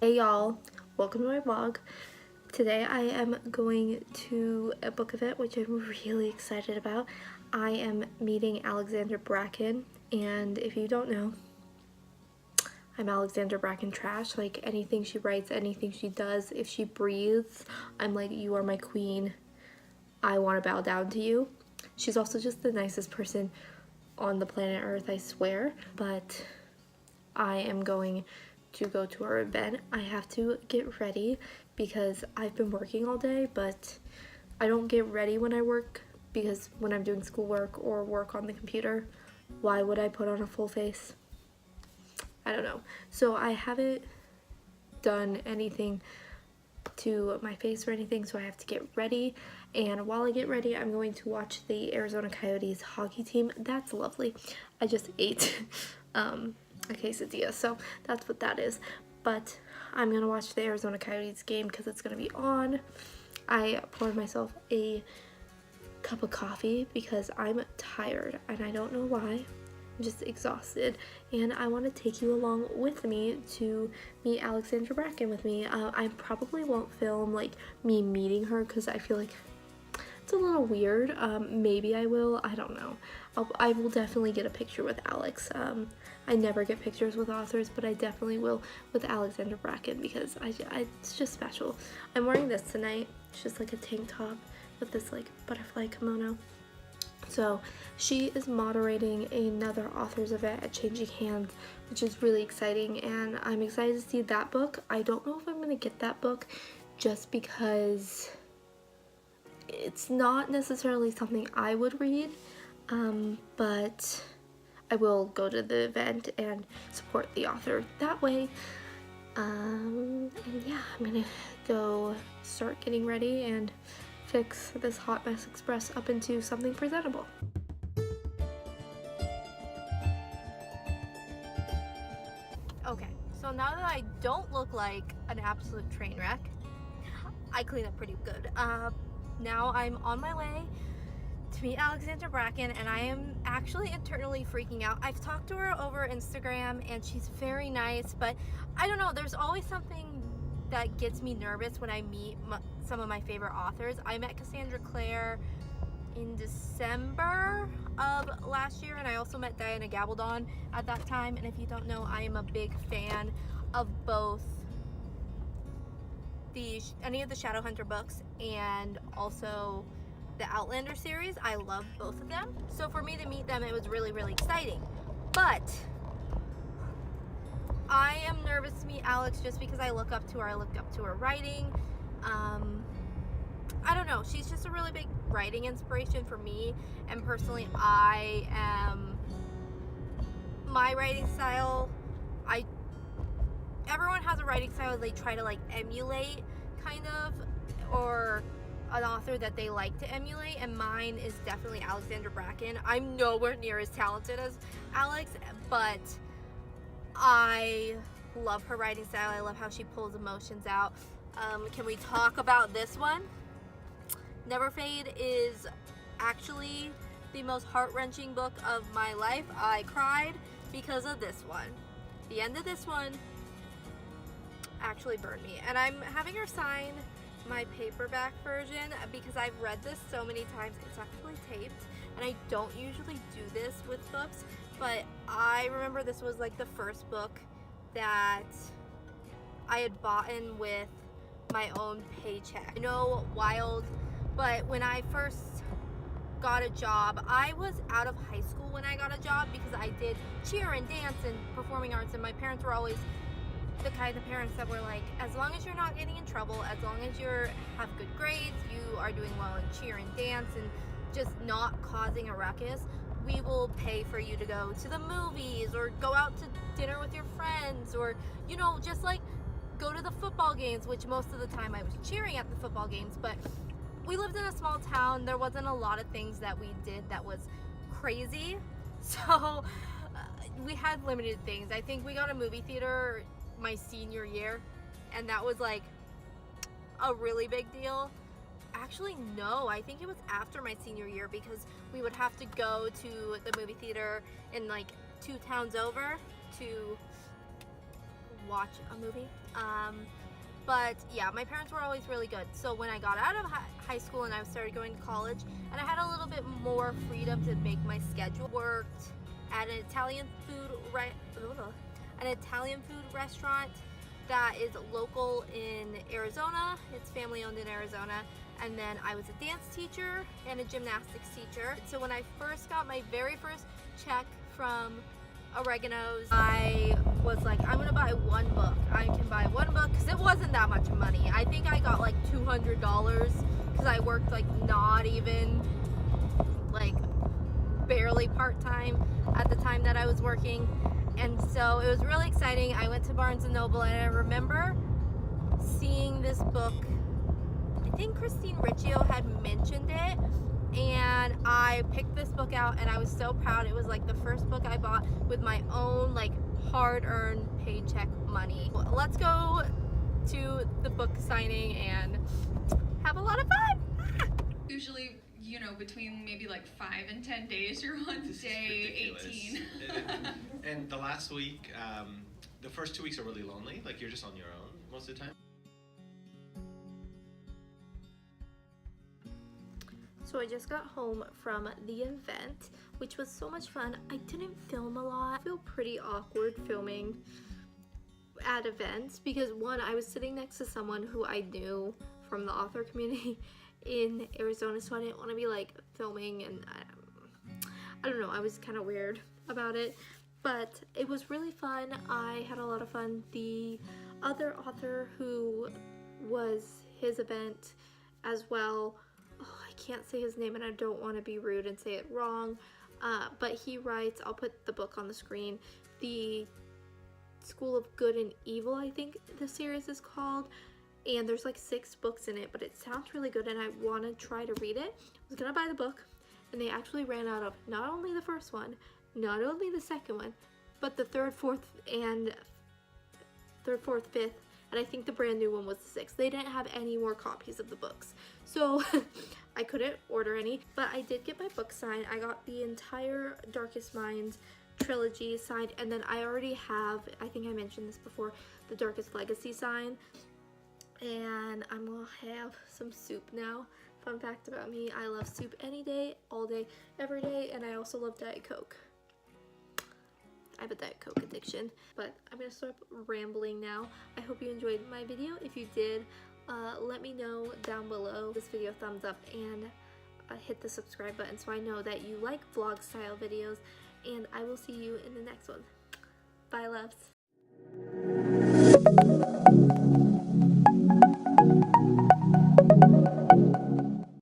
Hey y'all, welcome to my vlog. Today I am going to a book event which I'm really excited about. I am meeting Alexandra Bracken, and if you don't know, I'm Alexandra Bracken trash. Like, anything she writes, anything she does, if she breathes, I'm like, you are my queen. I want to bow down to you. She's also just the nicest person on the planet Earth, I swear. But I am going to go to our event. I have to get ready because I've been working all day, but I don't get ready when I work because when I'm doing schoolwork or work on the computer, why would I put on a full face? I don't know. So I haven't done anything to my face or anything, so I have to get ready. And while I get ready, I'm going to watch the Arizona Coyotes hockey team. That's lovely. I just ate a quesadilla, so that's what that is. But I'm gonna watch the Arizona Coyotes game because it's gonna be on. I poured myself a cup of coffee because I'm tired and I don't know why. I'm just exhausted, and I want to take you along with me to meet Alexandra Bracken with me. I probably won't film like me meeting her because I feel like it's a little weird. Maybe I will, I don't know. I will definitely get a picture with Alex. I never get pictures with authors, but I definitely will with Alexandra Bracken because it's just special. I'm wearing this tonight. It's just like a tank top with this like butterfly kimono. So she is moderating another authors event at Changing Hands, which is really exciting, and I'm excited to see that book. I don't know if I'm gonna get that book just because it's not necessarily something I would read, but I will go to the event and support the author that way. And yeah, I'm gonna go start getting ready and fix this Hot Mess Express up into something presentable. Okay, so now that I don't look like an absolute train wreck, I clean up pretty good. Now I'm on my way to meet Alexandra Bracken, and I am actually internally freaking out. I've talked to her over Instagram and she's very nice, but I don't know, there's always something that gets me nervous when I meet some of my favorite authors. I met Cassandra Clare in December of last year, and I also met Diana Gabaldon at that time. And if you don't know, I am a big fan of both any of the Shadowhunter books and also the Outlander series. I love both of them. So for me to meet them, it was really, really exciting. But I am nervous to meet Alex just because I look up to her. I look up to her writing. I don't know. She's just a really big writing inspiration for me. And personally, my writing style, everyone has a writing style they try to like emulate, kind of, or an author that they like to emulate, and mine is definitely Alexandra Bracken. I'm nowhere near as talented as Alex, but I love her writing style. I love how she pulls emotions out. Can we talk about this one? Never Fade is actually the most heart-wrenching book of my life. I cried because of this one. The end of this one actually burned me, and I'm having her sign my paperback version because I've read this so many times. It's actually taped, and I don't usually do this with books, but I remember this was like the first book that I had bought in with my own paycheck. I know, wild, but when I first got a job, I was out of high school when I got a job because I did cheer and dance and performing arts, and my parents were always the kind of parents that were like, as long as you're not getting in trouble, as long as you have good grades, you are doing well in cheer and dance and just not causing a ruckus, we will pay for you to go to the movies or go out to dinner with your friends, or, you know, just like go to the football games, which most of the time I was cheering at the football games. But we lived in a small town. There wasn't a lot of things that we did that was crazy, so we had limited things. I think we got a movie theater my senior year, and that was like a really big deal. Actually, no, I think it was after my senior year because we would have to go to the movie theater in like 2 towns over to watch a movie. But yeah, my parents were always really good. So when I got out of high school and I started going to college, and I had a little bit more freedom to make my schedule, worked at an Italian food restaurant that is local in Arizona. It's family owned in Arizona. And then I was a dance teacher and a gymnastics teacher. So when I first got my very first check from Oregano's, I was like, I'm gonna buy one book. I can buy one book because it wasn't that much money. I think I got like $200 because I worked like not even, like barely part-time at the time that I was working. And so it was really exciting. I went to Barnes & Noble and I remember seeing this book. I think Christine Riccio had mentioned it, and I picked this book out and I was so proud. It was like the first book I bought with my own like hard-earned paycheck money. Let's go to the book signing and have a lot of fun. Usually, you know, between maybe like 5 and 10 days, you're on day 18. And the last week, the first 2 weeks are really lonely. Like, you're just on your own most of the time. So I just got home from the event, which was so much fun. I didn't film a lot. I feel pretty awkward filming at events because, one, I was sitting next to someone who I knew from the author community in Arizona, so I didn't want to be like filming, and I don't know, I was kind of weird about it, but it was really fun. I had a lot of fun. The other author who was his event as well, I can't say his name and I don't want to be rude and say it wrong, but he writes, I'll put the book on the screen, The School of Good and Evil, I think the series is called, and there's like 6 books in it, but it sounds really good and I want to try to read it. I was gonna buy the book, and they actually ran out of not only the first one, not only the second one, but the third, fourth, fifth, and I think the brand new one was the 6th. They didn't have any more copies of the books, so I couldn't order any, but I did get my book signed. I got the entire Darkest Minds trilogy signed, and then I already have, I think I mentioned this before, the Darkest Legacy signed, and I'm gonna have some soup now. Fun fact about me, I love soup any day, all day, every day, and I also love Diet Coke. I have a Diet Coke addiction, but I'm gonna stop rambling now. I hope you enjoyed my video. If you did, let me know down below. This video, thumbs up, and hit the subscribe button so I know that you like vlog style videos, and I will see you in the next one. Bye, loves.